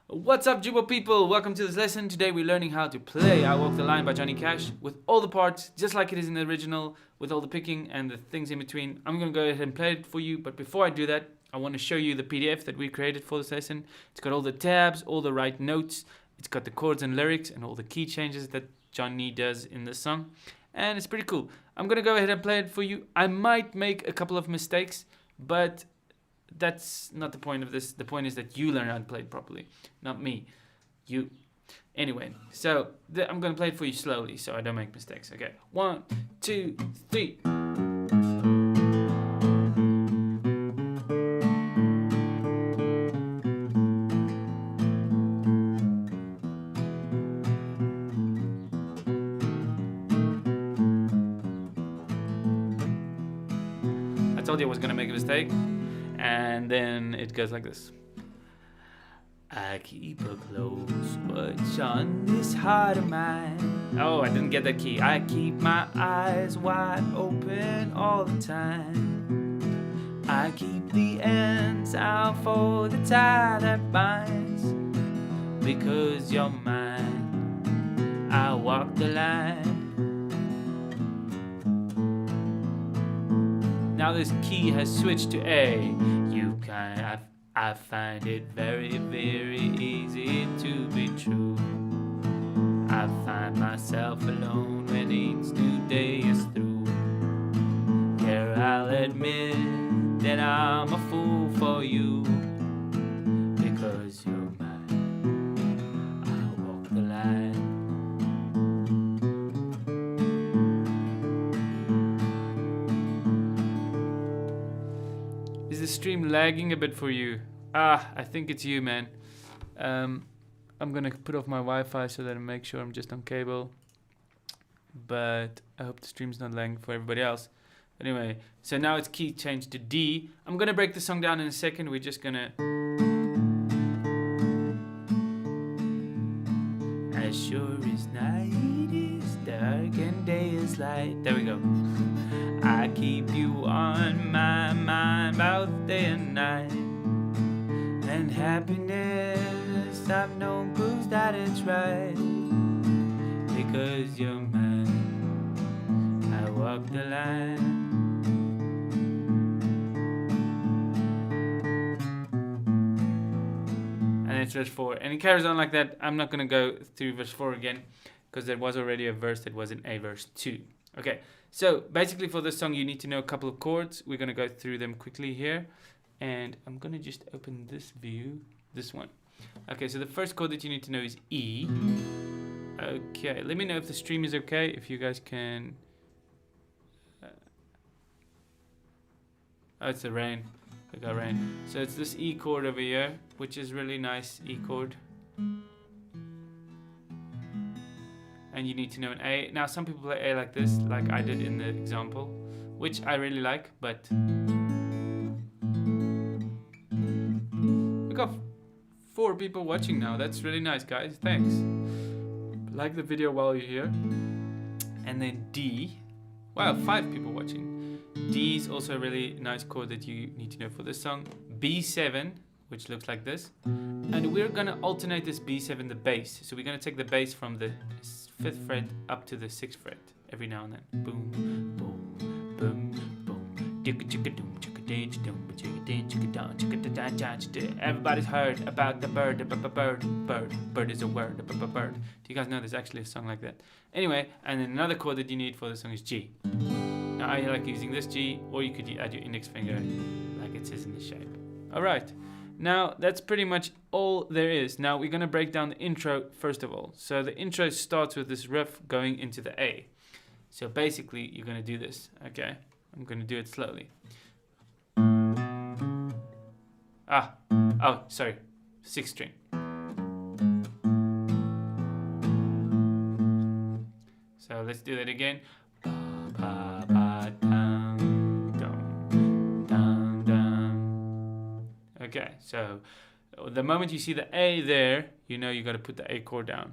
What's up, Jooba people? Welcome to this lesson. Today we're learning how to play I Walk the Line by Johnny Cash with all the parts, just like it is in the original, with all the picking and the things in between. I'm going to go ahead and play it for you, but before I do that, I want to show you the PDF that we created for this lesson. It's got all the tabs, all the right notes, it's got the chords and lyrics, and all the key changes that Johnny does in this song. And it's pretty cool. I'm going to go ahead and play it for you. I might make a couple of mistakes, but that's not the point of this. The point is that you learn how to play it properly, not me. You. Anyway, so I'm going to play it for you slowly so I don't make mistakes. Okay, 1, 2, 3. I told you I was going to make a mistake. And then it goes like this. I keep a close watch on this heart of mine. Oh, I didn't get that key. I keep my eyes wide open all the time. I keep the ends out for the tie that binds. Because you're mine, I walk the line. Now this key has switched to A. I find it very, very easy to be true. I find myself alone when each new day is through. Yeah, I'll admit that I'm a fool for you. Because you're mine, I walk the line. Is the stream lagging a bit for you? I think it's you, man. I'm gonna put off my Wi-Fi so that I make sure I'm just on cable. But I hope the stream's not lagging for everybody else. Anyway, so now it's key changed to D. I'm gonna break the song down in a second. We're just gonna... As sure as night is dark and day is light. There we go. I keep you on my mind both day and night. And happiness, I've known proves that it's right. Because you're mine, I walk the line. And it's verse 4. And it carries on like that. I'm not going to go through verse 4 again, because there was already a verse that was in A verse 2. Okay, so basically for this song you need to know a couple of chords. We're going to go through them quickly here. And I'm going to just open this view, this one. Okay, so the first chord that you need to know is E. Okay, let me know if the stream is okay, if you guys can... oh, it's the rain. We got rain. So it's this E chord over here, which is really nice E chord. And you need to know an A. Now, some people play A like this, like I did in the example, which I really like, but... we got 4 people watching now. That's really nice, guys. Thanks. Like the video while you're here. And then D. Wow, 5 people watching. D is also a really nice chord that you need to know for this song. B7, which looks like this. And we're going to alternate this B7, the bass. So we're going to take the bass from the 5th fret up to the 6th fret every now and then. Boom, boom, boom, boom. Everybody's heard about the bird. Bird is a word. Bird. Do you guys know there's actually a song like that? Anyway, and then another chord that you need for the song is G. Now I like using this G, or you could add your index finger like it says in the shape. Alright, now that's pretty much all there is. Now we're going to break down the intro first of all. So the intro starts with this riff going into the A. So basically you're going to do this, okay? I'm going to do it slowly. Oh, sorry, 6th string. So let's do that again. Okay, so the moment you see the A there, you know you got to put the A chord down.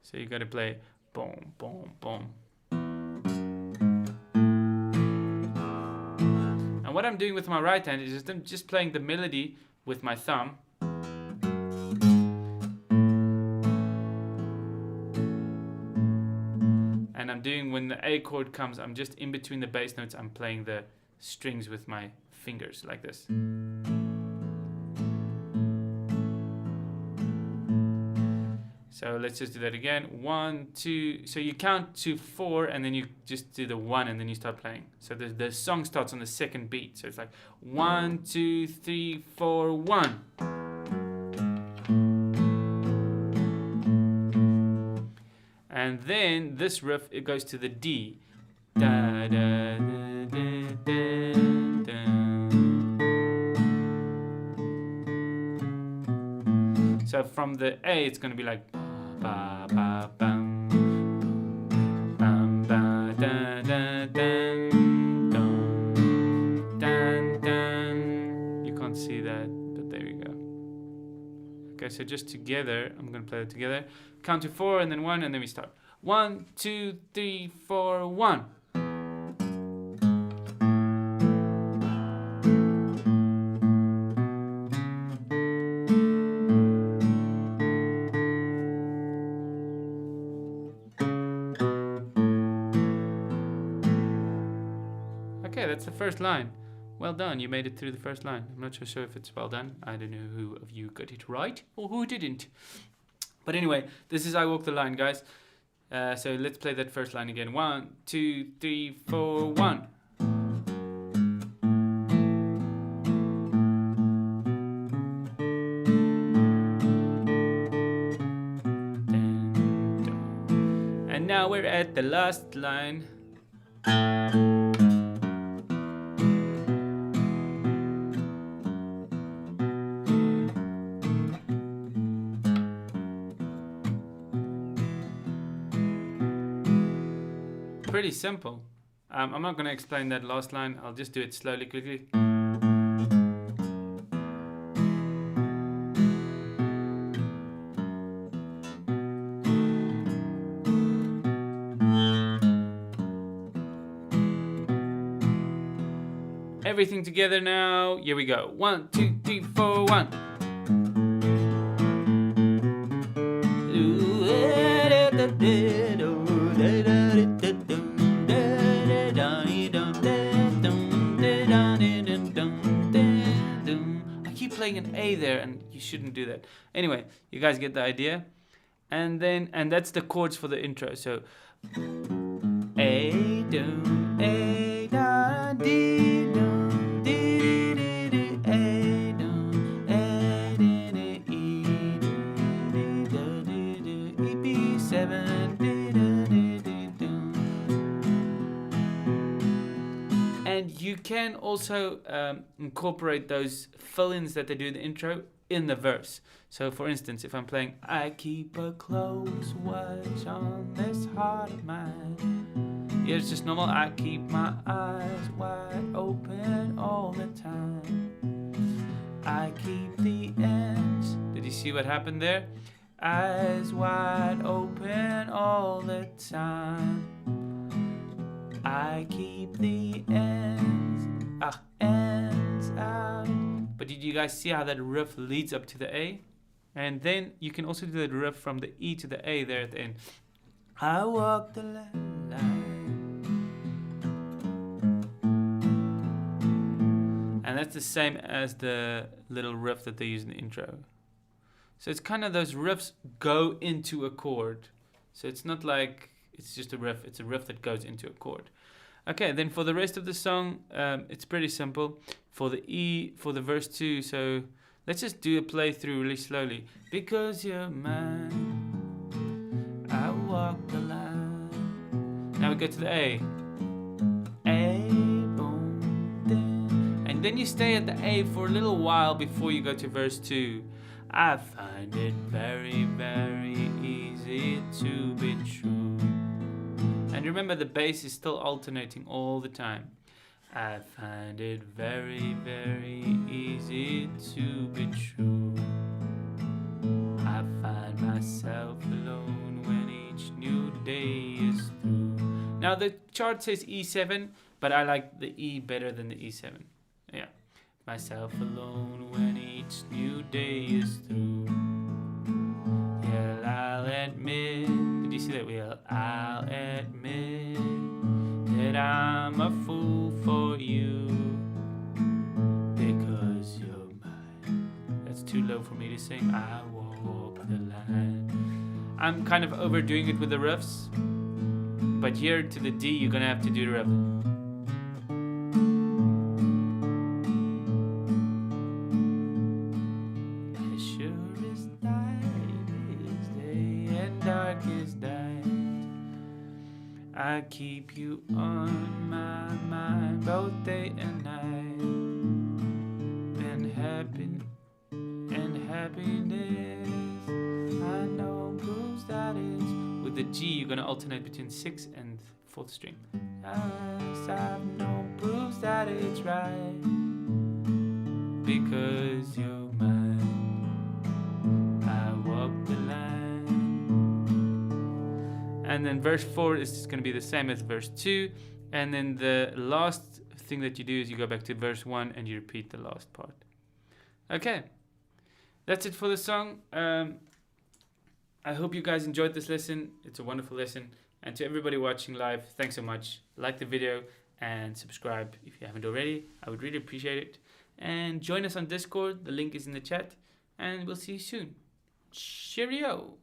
So you got to play boom, boom, boom. what I'm doing with my right hand is I'm just playing the melody with my thumb. And I'm doing, when the A chord comes, I'm just in between the bass notes, I'm playing the strings with my fingers like this. So let's just do that again. 1, 2. So you count to 4 and then you just do the 1 and then you start playing. So the song starts on the second beat. So it's like 1, 2, 3, 4, 1. And then this riff, it goes to the D. Da, da, da, da, da, da. So from the A, it's going to be like ba ba bum, bum ba da da dun, dun, dun, dun. You can't see that, but there we go. Okay, so just together, I'm going to play it together. Count to 4 and then 1 and then we start. 1, 2, 3, 4, 1. Okay, that's the first line. Well done, you made it through the first line. I'm not so sure if it's well done. I don't know who of you got it right or who didn't. But anyway, this is I Walk the Line, guys. So let's play that first line again. 1, 2, 3, 4, 1. And now we're at the last line. Pretty simple. I'm not going to explain that last line. I'll just do it slowly, quickly. Everything together now. Here we go. 1, 2, 3, 4, 1. Playing an A there, and you shouldn't do that. Anyway, you guys get the idea. And that's the chords for the intro. So A do A da D do D D D A do A D D E do do do do E B7 do do do do. And you can also incorporate those fill-ins that they do in the intro in the verse. So for instance, if I'm playing I keep a close watch on this heart of mine. Yeah, it's just normal. I keep my eyes wide open all the time. I keep the ends. Did you see what happened there? Eyes wide open all the time. I keep the ends out. But did you guys see how that riff leads up to the A? And then you can also do that riff from the E to the A there at the end. I walk the line. And that's the same as the little riff that they use in the intro. So it's kind of those riffs go into a chord. So it's not like it's just a riff. It's a riff that goes into a chord. Okay, then for the rest of the song, it's pretty simple. For the E, for the verse 2, so let's just do a playthrough really slowly. Because you're mine, I walk the line. Now we go to the A. A, boom, ding. And then you stay at the A for a little while before you go to verse 2. I find it very, very easy to be true. And remember, the bass is still alternating all the time. I find it very, very easy to be true. I find myself alone when each new day is through. Now the chart says E7, but I like the E better than the E7. Yeah. Myself alone when each new day is through. Yeah, I'll admit. Did you see that? Well, I'll admit I'm a fool for you because you're mine. That's too low for me to sing. I walk the line. I'm kind of overdoing it with the riffs, but here to the D you're gonna have to do the riff. As sure as night is day and dark is night, I keep you on my mind both day and night. And happiness, I know proves that it's. With the G, you're gonna alternate between 6th and 4th string. As I know proves that it's right because you're mine. I walk the line. And then verse 4 is going to be the same as verse 2. And then the last thing that you do is you go back to verse 1 and you repeat the last part. Okay, that's it for the song. I hope you guys enjoyed this lesson. It's a wonderful lesson. And to everybody watching live, thanks so much. Like the video and subscribe if you haven't already. I would really appreciate it. And join us on Discord. The link is in the chat. And we'll see you soon. Cheerio!